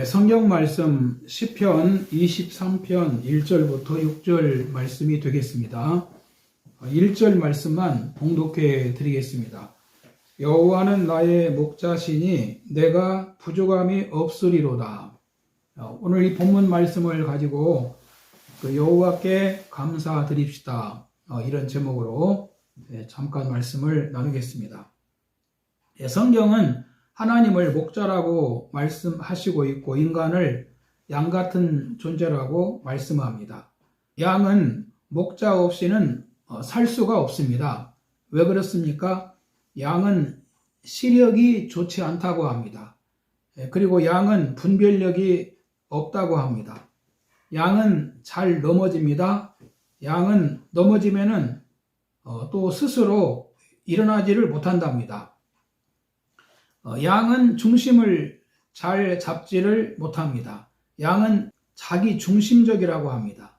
성경 말씀 시편 23편 1절부터 6절 말씀이 되겠습니다. 1절 말씀만 봉독해 드리겠습니다. 여호와는 나의 목자시니 내가 부족함이 없으리로다. 오늘 이 본문 말씀을 가지고 여호와께 감사드립시다. 이런 제목으로 잠깐 말씀을 나누겠습니다. 성경은 하나님을 목자라고 말씀하시고 있고 인간을 양 같은 존재라고 말씀합니다. 양은 목자 없이는 살 수가 없습니다. 왜 그렇습니까? 양은 시력이 좋지 않다고 합니다. 그리고 양은 분별력이 없다고 합니다. 양은 잘 넘어집니다. 양은 넘어지면은 또 스스로 일어나지를 못한답니다. 양은 중심을 잘 잡지를 못합니다. 양은 자기 중심적이라고 합니다.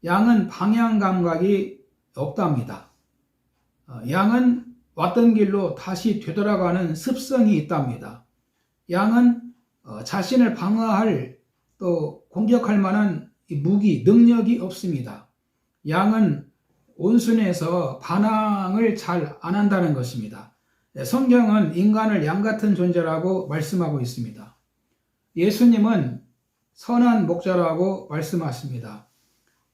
양은 방향 감각이 없답니다. 양은 왔던 길로 다시 되돌아가는 습성이 있답니다. 양은 자신을 방어할 또 공격할 만한 무기, 능력이 없습니다. 양은 온순해서 반항을 잘 안 한다는 것입니다. 성경은 인간을 양 같은 존재라고 말씀하고 있습니다. 예수님은 선한 목자라고 말씀하십니다.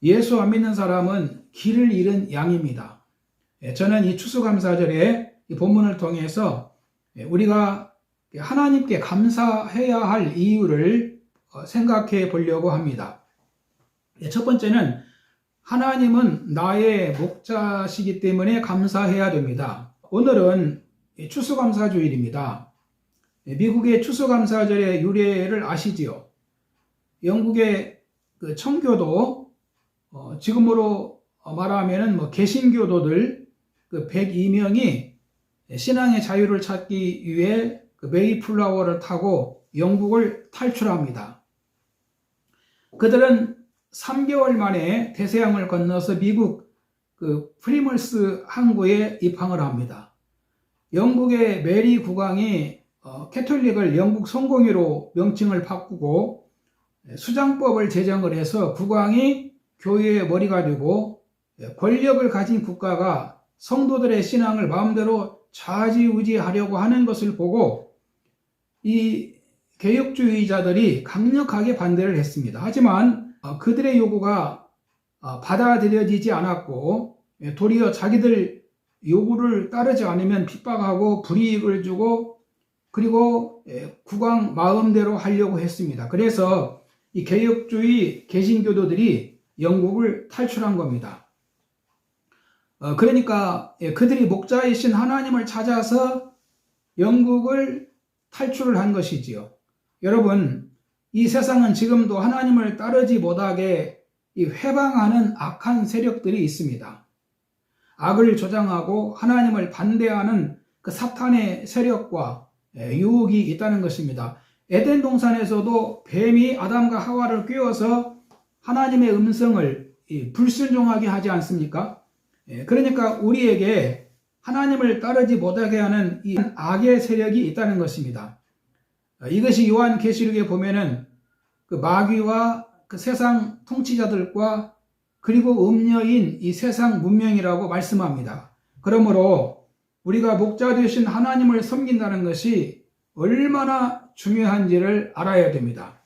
예수 안 믿는 사람은 길을 잃은 양입니다. 저는 이 추수감사절에 이 본문을 통해서 우리가 하나님께 감사해야 할 이유를 생각해 보려고 합니다. 첫 번째는 하나님은 나의 목자시기 때문에 감사해야 됩니다. 오늘은 추수감사주일입니다. 미국의 추수감사절의 유래를 아시지요? 영국의 청교도, 지금으로 말하면 개신교도들 102명이 신앙의 자유를 찾기 위해 메이플라워를 타고 영국을 탈출합니다. 그들은 3개월 만에 대서양을 건너서 미국 프리머스 항구에 입항을 합니다. 영국의 메리 국왕이 캐톨릭을 영국 성공회로 명칭을 바꾸고 수장법을 제정을 해서 국왕이 교회의 머리가 되고 권력을 가진 국가가 성도들의 신앙을 마음대로 좌지우지하려고 하는 것을 보고 이 개혁주의자들이 강력하게 반대를 했습니다. 하지만 그들의 요구가 받아들여지지 않았고 도리어 자기들 요구를 따르지 않으면 핍박하고 불이익을 주고 그리고 국왕 마음대로 하려고 했습니다. 그래서 이 개혁주의 개신교도들이 영국을 탈출한 겁니다. 그러니까 그들이 목자이신 하나님을 찾아서 영국을 탈출을 한 것이지요. 여러분, 이 세상은 지금도 하나님을 따르지 못하게 회방하는 악한 세력들이 있습니다. 악을 조장하고 하나님을 반대하는 그 사탄의 세력과 유혹이 있다는 것입니다. 에덴 동산에서도 뱀이 아담과 하와를 꿰어서 하나님의 음성을 불순종하게 하지 않습니까? 그러니까 우리에게 하나님을 따르지 못하게 하는 이 악의 세력이 있다는 것입니다. 이것이 요한계시록에 보면은 그 마귀와 그 세상 통치자들과 그리고 음녀인 이 세상 문명이라고 말씀합니다. 그러므로 우리가 목자 되신 하나님을 섬긴다는 것이 얼마나 중요한지를 알아야 됩니다.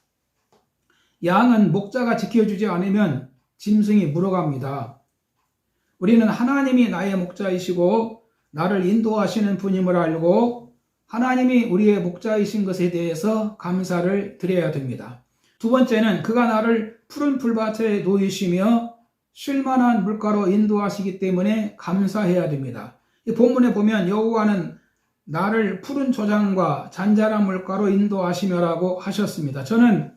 양은 목자가 지켜주지 않으면 짐승이 물어갑니다. 우리는 하나님이 나의 목자이시고 나를 인도하시는 분임을 알고 하나님이 우리의 목자이신 것에 대해서 감사를 드려야 됩니다. 두 번째는 그가 나를 푸른 풀밭에 놓이시며 쉴만한 물가로 인도하시기 때문에 감사해야 됩니다. 이 본문에 보면 여호와는 나를 푸른 초장과 잔잔한 물가로 인도하시며라고 하셨습니다. 저는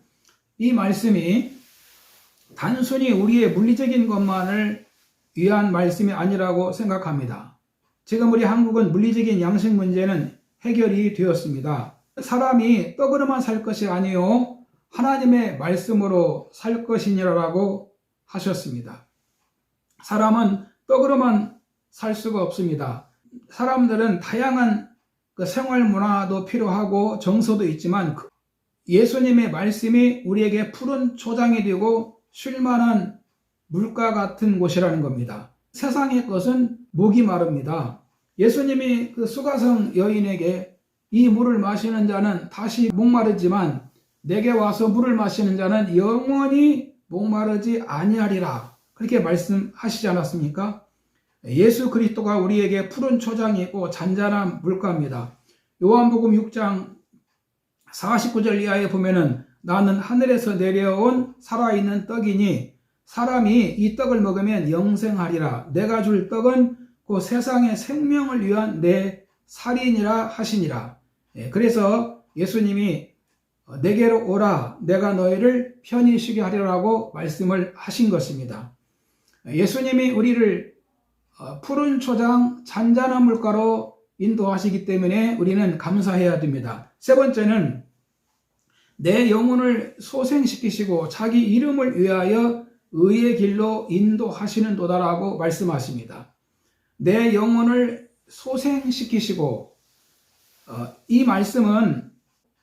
이 말씀이 단순히 우리의 물리적인 것만을 위한 말씀이 아니라고 생각합니다. 지금 우리 한국은 물리적인 양식 문제는 해결이 되었습니다. 사람이 떡으로만 살 것이 아니요 하나님의 말씀으로 살 것이니라고 하셨습니다. 사람은 떡으로만 살 수가 없습니다. 사람들은 다양한 생활 문화도 필요하고 정서도 있지만 예수님의 말씀이 우리에게 푸른 초장이 되고 쉴만한 물가 같은 곳이라는 겁니다. 세상의 것은 목이 마릅니다. 예수님이 그 수가성 여인에게 이 물을 마시는 자는 다시 목마르지만 내게 와서 물을 마시는 자는 영원히 목마르지 아니하리라, 그렇게 말씀하시지 않았습니까? 예수 그리스도가 우리에게 푸른 초장이고 잔잔한 물가입니다. 요한복음 6장 49절 이하에 보면은 나는 하늘에서 내려온 살아있는 떡이니 사람이 이 떡을 먹으면 영생하리라. 내가 줄 떡은 그 세상의 생명을 위한 내 살이니라 하시니라. 그래서 예수님이 내게로 오라, 내가 너희를 편히 쉬게 하리라고 말씀을 하신 것입니다. 예수님이 우리를 푸른 초장 잔잔한 물가로 인도하시기 때문에 우리는 감사해야 됩니다. 세 번째는 내 영혼을 소생시키시고 자기 이름을 위하여 의의 길로 인도하시는 도다라고 말씀하십니다. 내 영혼을 소생시키시고, 이 말씀은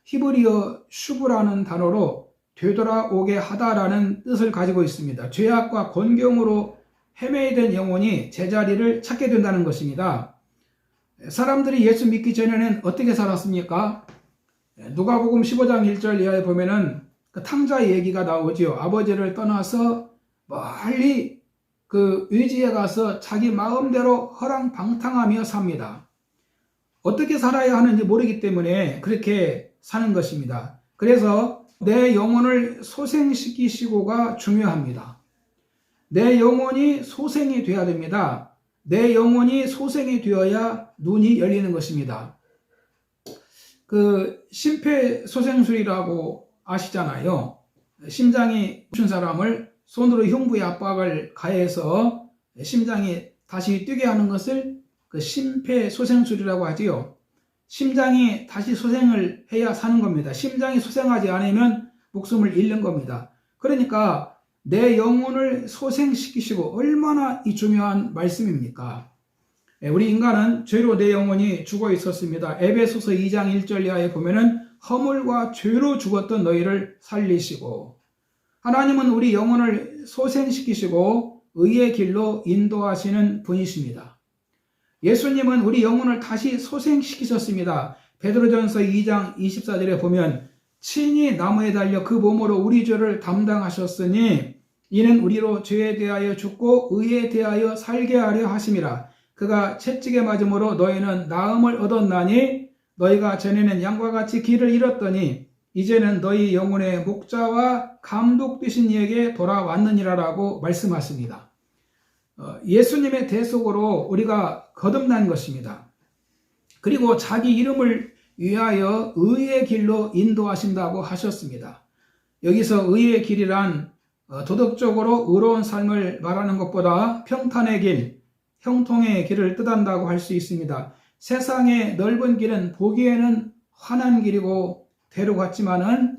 히브리어 슈브라는 단어로 되돌아오게 하다라는 뜻을 가지고 있습니다. 죄악과 곤경으로 헤매이던 영혼이 제자리를 찾게 된다는 것입니다. 사람들이 예수 믿기 전에는 어떻게 살았습니까? 누가복음 15장 1절 이하에 보면은 그 탕자의 얘기가 나오지요. 아버지를 떠나서 멀리 그 위지에 가서 자기 마음대로 허랑방탕하며 삽니다. 어떻게 살아야 하는지 모르기 때문에 그렇게 사는 것입니다. 그래서 내 영혼을 소생시키시고가 중요합니다. 내 영혼이 소생이 되어야 됩니다. 내 영혼이 소생이 되어야 눈이 열리는 것입니다. 그 심폐소생술이라고 아시잖아요. 심장이 멈춘 사람을 손으로 흉부에 압박을 가해서 심장이 다시 뛰게 하는 것을 그 심폐소생술이라고 하지요. 심장이 다시 소생을 해야 사는 겁니다. 심장이 소생하지 않으면 목숨을 잃는 겁니다. 그러니까 내 영혼을 소생시키시고, 얼마나 이 중요한 말씀입니까? 우리 인간은 죄로 내 영혼이 죽어 있었습니다. 에베소서 2장 1절 이하에 보면은 허물과 죄로 죽었던 너희를 살리시고, 하나님은 우리 영혼을 소생시키시고 의의 길로 인도하시는 분이십니다. 예수님은 우리 영혼을 다시 소생시키셨습니다. 베드로전서 2장 24절에 보면 친히 나무에 달려 그 몸으로 우리 죄를 담당하셨으니 이는 우리로 죄에 대하여 죽고 의에 대하여 살게 하려 하심이라. 그가 채찍에 맞음으로 너희는 나음을 얻었나니 너희가 전에는 양과 같이 길을 잃었더니 이제는 너희 영혼의 목자와 감독 되신 이에게 돌아왔느니라라고 말씀하십니다. 예수님의 대속으로 우리가 거듭난 것입니다. 그리고 자기 이름을 위하여 의의 길로 인도하신다고 하셨습니다. 여기서 의의 길이란 도덕적으로 의로운 삶을 말하는 것보다 평탄의 길, 형통의 길을 뜻한다고 할 수 있습니다. 세상의 넓은 길은 보기에는 환한 길이고 대로 같지만은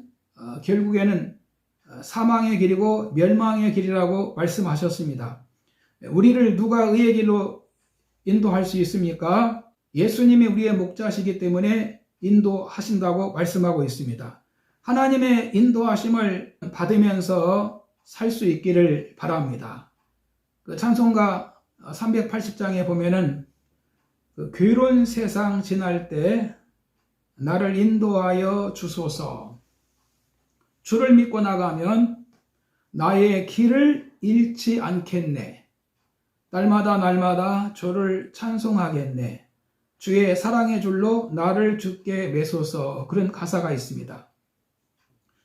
결국에는 사망의 길이고 멸망의 길이라고 말씀하셨습니다. 우리를 누가 의의 길로 인도할 수 있습니까? 예수님이 우리의 목자시기 때문에 인도하신다고 말씀하고 있습니다. 하나님의 인도하심을 받으면서 살 수 있기를 바랍니다. 그 찬송가 380장에 보면은 그 괴로운 세상 지날 때 나를 인도하여 주소서. 주를 믿고 나가면 나의 길을 잃지 않겠네. 날마다 주를 찬송하겠네. 주의 사랑의 줄로 나를 주께 매소서. 그런 가사가 있습니다.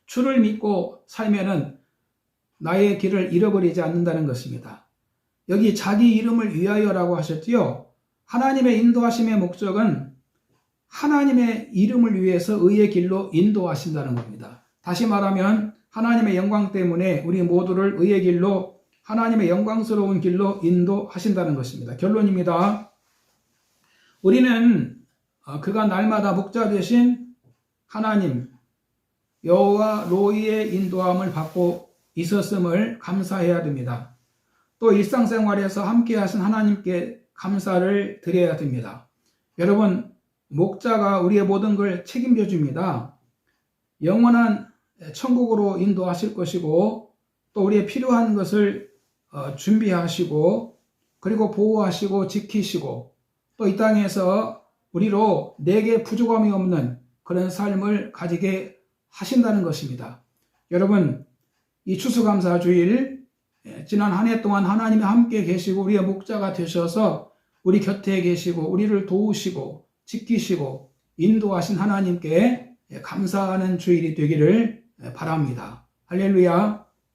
주를 믿고 살면은 나의 길을 잃어버리지 않는다는 것입니다. 여기 자기 이름을 위하여라고 하셨지요. 하나님의 인도하심의 목적은 하나님의 이름을 위해서 의의 길로 인도하신다는 겁니다. 다시 말하면 하나님의 영광 때문에 우리 모두를 의의 길로, 하나님의 영광스러운 길로 인도하신다는 것입니다. 결론입니다. 우리는 그가 날마다 목자 되신 하나님 여호와 로히의 인도함을 받고 있었음을 감사해야 됩니다. 또 일상생활에서 함께 하신 하나님께 감사를 드려야 됩니다. 여러분, 목자가 우리의 모든 걸 책임져 줍니다. 영원한 천국으로 인도하실 것이고 또 우리의 필요한 것을 준비하시고 그리고 보호하시고 지키시고 또 이 땅에서 우리로 내게 부족함이 없는 그런 삶을 가지게 하신다는 것입니다. 여러분, 이 추수감사주일 지난 한 해 동안 하나님이 함께 계시고 우리의 목자가 되셔서 우리 곁에 계시고 우리를 도우시고 지키시고 인도하신 하나님께 감사하는 주일이 되기를 바랍니다. 할렐루야.